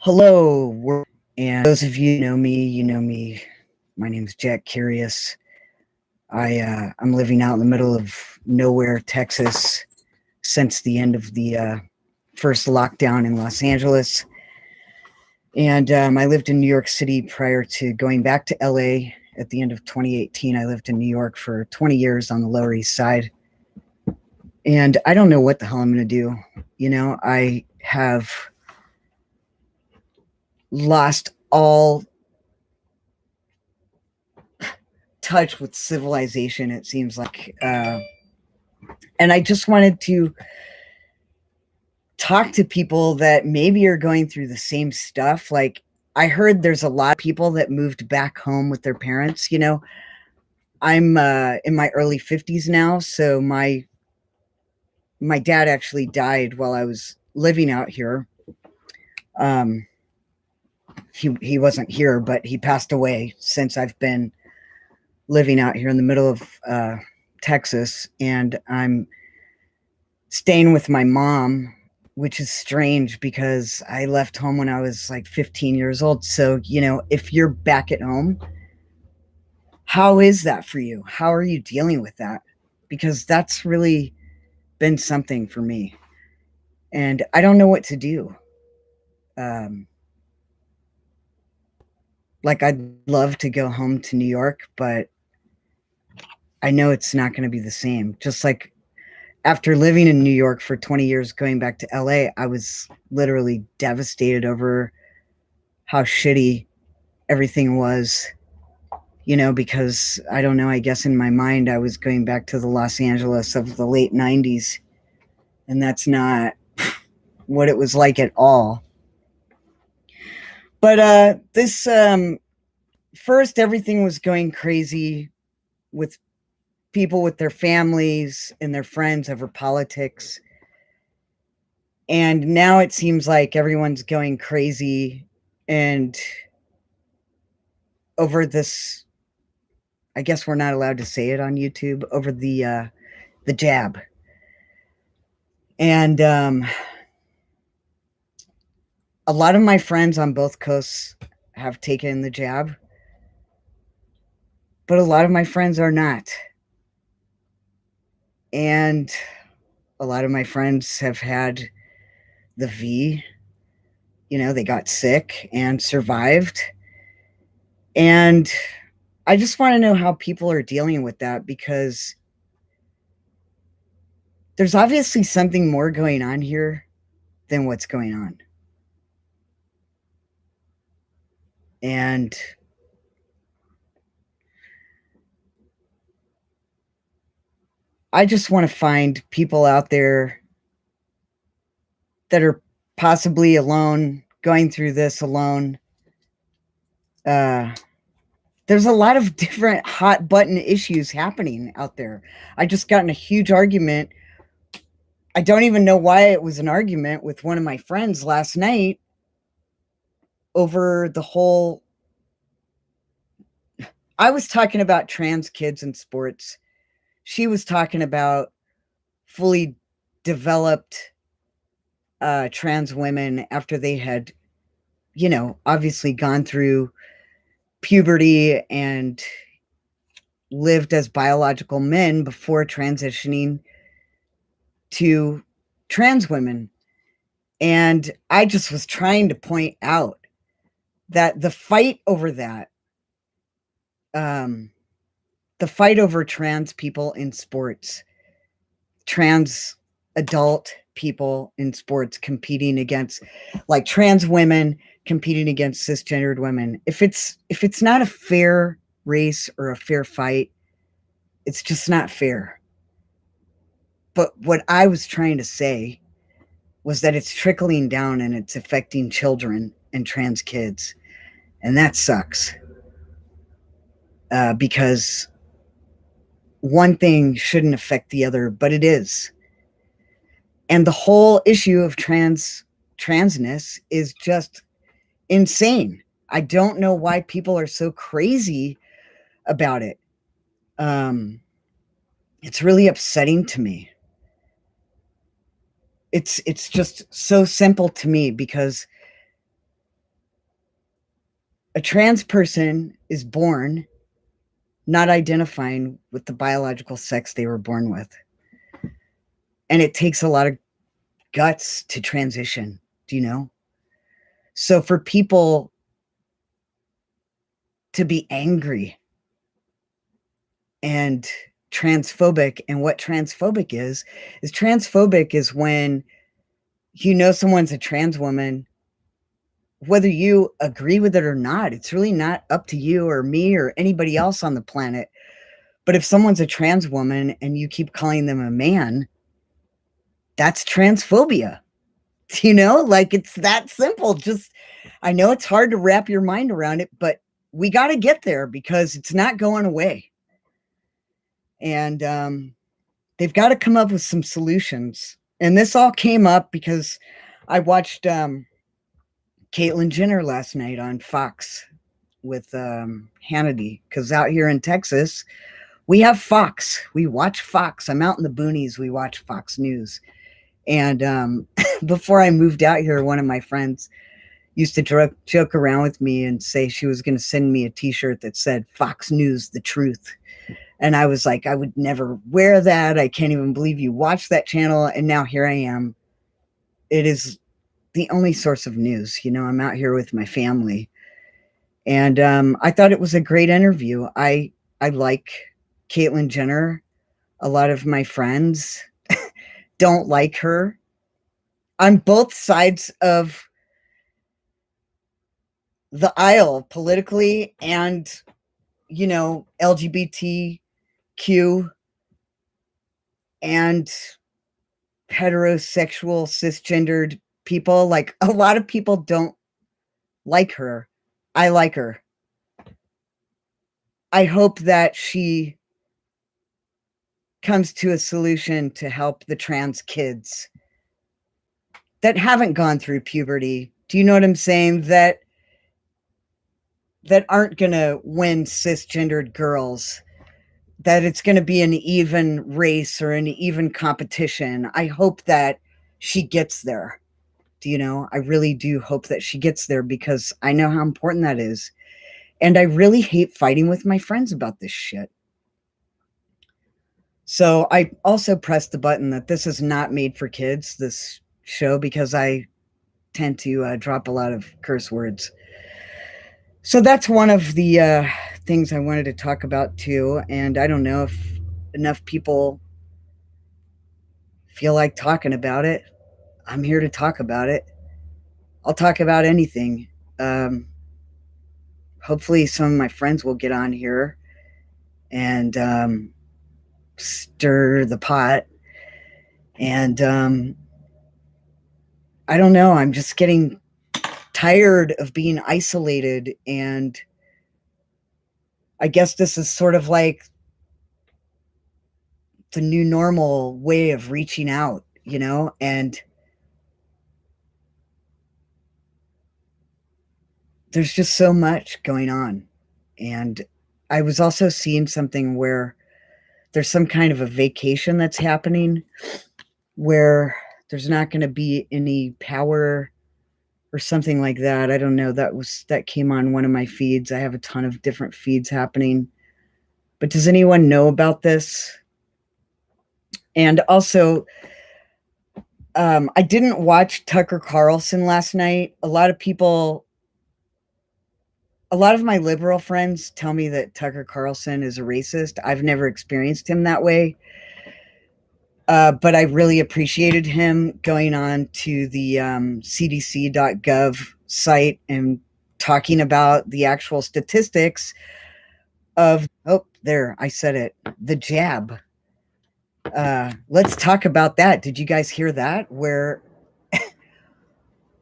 Hello, and those of you who know me, you know me. My name's Jack Curious. I'm living out in the middle of nowhere, Texas, since the end of the first lockdown in Los Angeles, and I lived in New York City prior to going back to LA. At the end of 2018, I lived in New York for 20 years on the Lower East Side, and I don't know what the hell I'm going to do. I have lost all touch with civilization, it seems like. And I just wanted to talk to people that maybe are going through the same stuff. Like, I heard there's a lot of people that moved back home with their parents. I'm in my early 50s now, so my dad actually died while I was living out here. Um, he wasn't here, but he passed away since I've been living out here in the middle of Texas, and I'm staying with my mom, which is strange because I left home when I was like 15 years old. So, if you're back at home, how is that for you? How are you dealing with that? Because that's really been something for me. And I don't know what to do. Um, like, I'd love to go home to New York, but I know it's not going to be the same. Just like after living in New York for 20 years, going back to LA, I was literally devastated over how shitty everything was, because I don't know, I guess in my mind, I was going back to the Los Angeles of the late 90s, and that's not what it was like at all. But this first, everything was going crazy with people with their families and their friends over politics. And now it seems like everyone's going crazy and over this, I guess we're not allowed to say it on YouTube, over the jab. And a lot of my friends on both coasts have taken the jab, but a lot of my friends are not. And a lot of my friends have had the V, they got sick and survived. And I just want to know how people are dealing with that, because there's obviously something more going on here than what's going on. And I just want to find people out there that are possibly alone, going through this alone. There's a lot of different hot button issues happening out there. I just got in a huge argument. I don't even know why it was an argument with one of my friends last night over the whole. I was talking about trans kids in sports. She was talking about fully developed trans women after they had, obviously gone through puberty and lived as biological men before transitioning to trans women. And I just was trying to point out that the fight over that, the fight over trans people in sports, trans adult people in sports competing against, like, trans women competing against cisgendered women. If it's not a fair race or a fair fight, it's just not fair. But what I was trying to say was that it's trickling down and it's affecting children and trans kids. And that sucks. Because one thing shouldn't affect the other, but it is. And the whole issue of transness is just insane. I don't know why people are so crazy about it. It's really upsetting to me. It's just so simple to me, because A trans person is born not identifying with the biological sex they were born with. And it takes a lot of guts to transition, do you know? So for people to be angry and transphobic, and what transphobic is transphobic is when you know someone's a trans woman, whether you agree with it or not. It's really not up to you or me or anybody else on the planet. But if someone's a trans woman and you keep calling them a man, that's transphobia. You know, like it's that simple. Just, I know it's hard to wrap your mind around it, but we got to get there because it's not going away. And they've got to come up with some solutions. And this all came up because I watched Caitlyn Jenner last night on Fox with Hannity, because out here in Texas, we have Fox. We watch Fox. I'm out in the boonies. We watch Fox News. And before I moved out here, one of my friends used to joke around with me and say she was going to send me a t-shirt that said Fox News, the truth. And I was like, I would never wear that. I can't even believe you watch that channel. And now here I am. It is the only source of news. You know, I'm out here with my family. And I thought it was a great interview. I like Caitlyn Jenner. A lot of my friends don't like her. On both sides of the aisle, politically and, you know, LGBTQ and heterosexual cisgendered people. Like, a lot of people don't like her. I like her. I hope that she comes to a solution to help the trans kids that haven't gone through puberty. Do you know what I'm saying? That aren't going to win cisgendered girls, that it's going to be an even race or an even competition. I hope that she gets there. Do you know? I really do hope that she gets there because I know how important that is. And I really hate fighting with my friends about this shit. So I also pressed the button that this is not made for kids, this show, because I tend to drop a lot of curse words. So that's one of the things I wanted to talk about too. And I don't know if enough people feel like talking about it. I'm here to talk about it. I'll talk about anything. Hopefully some of my friends will get on here and stir the pot. And I don't know, I'm just getting tired of being isolated. And I guess this is sort of like the new normal way of reaching out, you know? And there's just so much going on. And I was also seeing something where there's some kind of a vacation that's happening where there's not going to be any power or something like that. I don't know. That came on one of my feeds. I have a ton of different feeds happening. But does anyone know about this? And also, I didn't watch Tucker Carlson last night. A lot of my liberal friends tell me that Tucker Carlson is a racist. I've never experienced him that way. But I really appreciated him going on to the cdc.gov site and talking about the actual statistics of, oh, there, I said it, the jab. Let's talk about that. Did you guys hear that? Where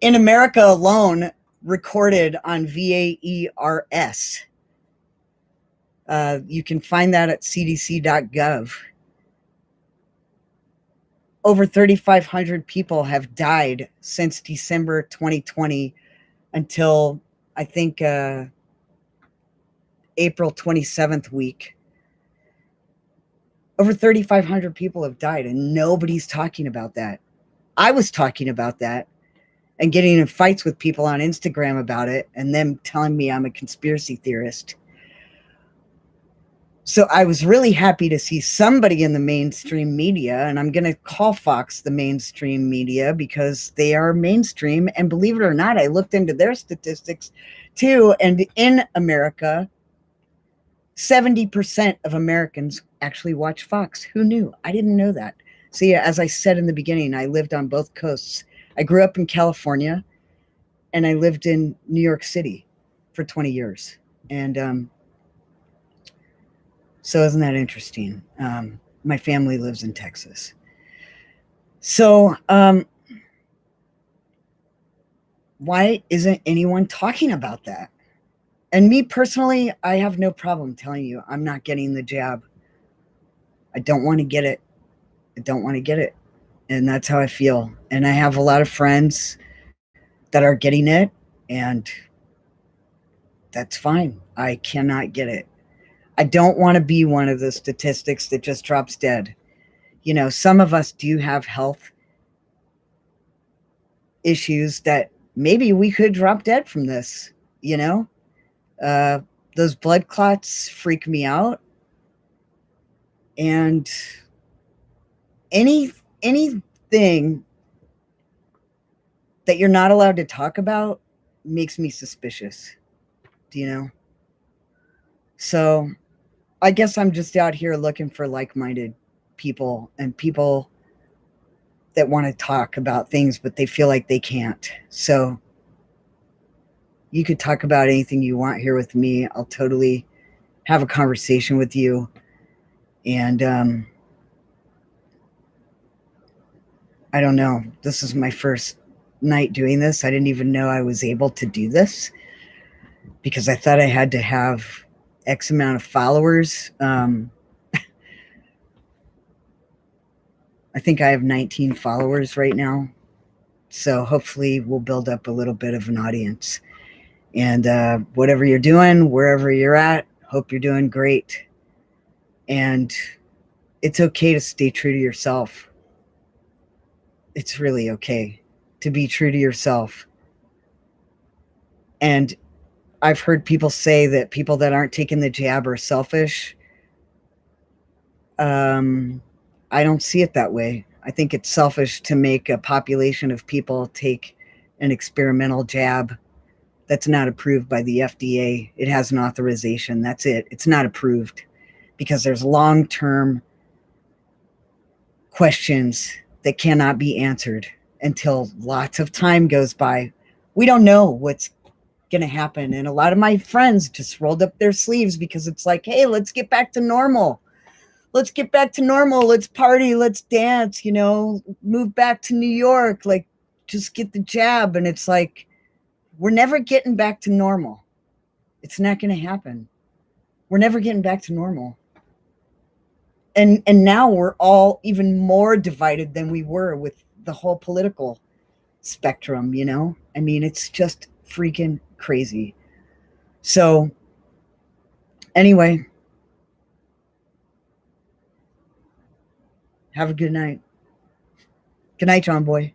in America alone, recorded on VAERS. You can find that at cdc.gov. Over 3,500 people have died since December 2020 until, I think, April 27th week. Over 3,500 people have died, and nobody's talking about that. I was talking about that, and getting in fights with people on Instagram about it and them telling me I'm a conspiracy theorist. So I was really happy to see somebody in the mainstream media, and I'm going to call Fox the mainstream media because they are mainstream. And believe it or not, I looked into their statistics too. And in America, 70% of Americans actually watch Fox. Who knew? I didn't know that. So yeah, as I said in the beginning, I lived on both coasts. I grew up in California and I lived in New York City for 20 years. And so isn't that interesting? My family lives in Texas. So why isn't anyone talking about that? And me personally, I have no problem telling you I'm not getting the jab. I don't want to get it. I don't want to get it. And that's how I feel. And I have a lot of friends that are getting it, and that's fine. I cannot get it. I don't want to be one of the statistics that just drops dead. You know, some of us do have health issues that maybe we could drop dead from this, you know? Those blood clots freak me out. And anything that you're not allowed to talk about makes me suspicious. Do you know? So I guess I'm just out here looking for like-minded people and people that want to talk about things, but they feel like they can't. So you could talk about anything you want here with me. I'll totally have a conversation with you. And I don't know. This is my first night doing this. I didn't even know I was able to do this because I thought I had to have X amount of followers. I think I have 19 followers right now. So hopefully we'll build up a little bit of an audience. And whatever you're doing, wherever you're at, hope you're doing great. And it's okay to stay true to yourself. It's really okay to be true to yourself. And I've heard people say that people that aren't taking the jab are selfish. I don't see it that way. I think it's selfish to make a population of people take an experimental jab that's not approved by the FDA. It has an authorization. That's it. It's not approved because there's long-term questions that cannot be answered until lots of time goes by. We don't know what's going to happen. And a lot of my friends just rolled up their sleeves because it's like, hey, let's get back to normal. Let's get back to normal. Let's party. Let's dance, you know, move back to New York. Like, just get the jab. And it's like, we're never getting back to normal. It's not going to happen. We're never getting back to normal. And now we're all even more divided than we were with the whole political spectrum, you know? I mean, it's just freaking crazy. So anyway, have a good night. Good night, John Boy.